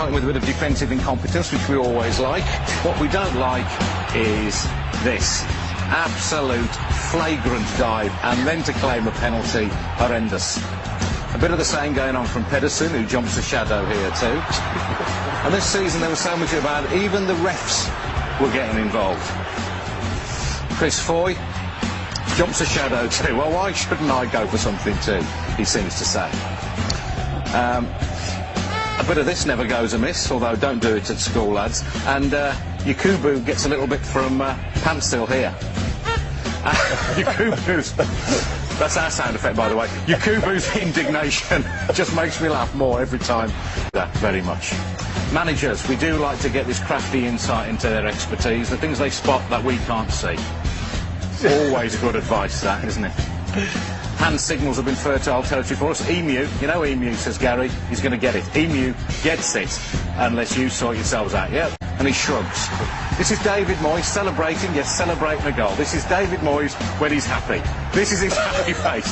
something with a bit of defensive incompetence, which we always like. What we don't like is this. Absolute flagrant dive, and then to claim a penalty, horrendous. A bit of the same going on from Pedersen, who jumps a shadow here too. And this season there was so much about it, even the refs were getting involved. Chris Foy jumps a shadow too. Well, why shouldn't I go for something too, he seems to say. A bit of this never goes amiss, although don't do it at school, lads. And Yakubu gets a little bit from Pantsil here. Yakubu's... That's our sound effect, by the way. Yakubu's indignation just makes me laugh more every time. That very much. Managers, we do like to get this crafty insight into their expertise, the things they spot that we can't see. Always good advice, that, isn't it? Hand signals have been fertile territory for us. Emu, you know Emu, says Gary, he's going to get it. Emu gets it, unless you sort yourselves out. Yep. And he shrugs. This is David Moyes celebrating, yes, celebrating a goal. This is David Moyes when he's happy. This is his happy face.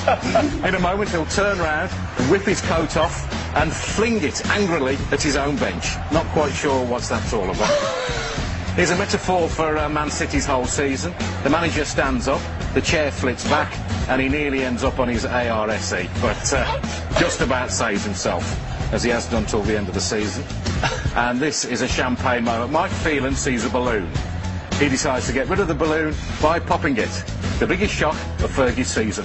In a moment he'll turn round, whip his coat off and fling it angrily at his own bench. Not quite sure what that's all about. Here's a metaphor for Man City's whole season. The manager stands up, the chair flits back, and he nearly ends up on his ARSE, but just about saves himself, as he has done till the end of the season. And this is a champagne moment. Mike Phelan sees a balloon. He decides to get rid of the balloon by popping it. The biggest shock of Fergie's season.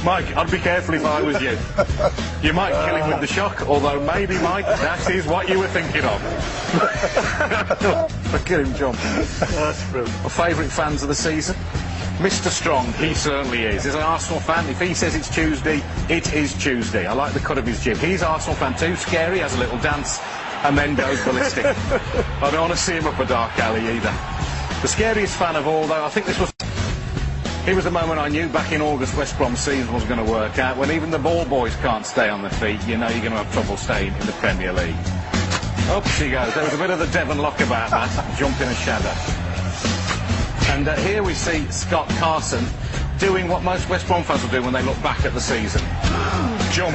Mike, I'd be careful if I was you. You might kill him with the shock, although maybe, Mike, that is what you were thinking of. Look at him jump. That's brilliant. My favourite fans of the season? Mr. Strong, he certainly is. As an Arsenal fan, if he says it's Tuesday, it is Tuesday. I like the cut of his jib. He's an Arsenal fan too. Scary, has a little dance, and then goes ballistic. I don't want to see him up a dark alley either. The scariest fan of all, though, I think this was... Here was the moment I knew back in August West Brom's season was going to work out. When even the ball boys can't stay on their feet, you know you're going to have trouble staying in the Premier League. Up she goes. There was a bit of the Devon lock about that, jumping a shadow. And here we see Scott Carson doing what most West Brom fans will do when they look back at the season. Jump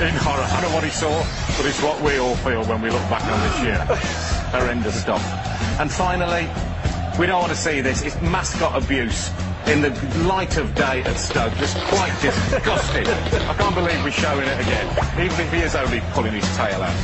in horror. I don't know what he saw, but it's what we all feel when we look back on this year. Horrendous stuff. And finally, we don't want to see this. It's mascot abuse in the light of day at Stoke. Just quite disgusting. I can't believe we're showing it again, even if he is only pulling his tail out.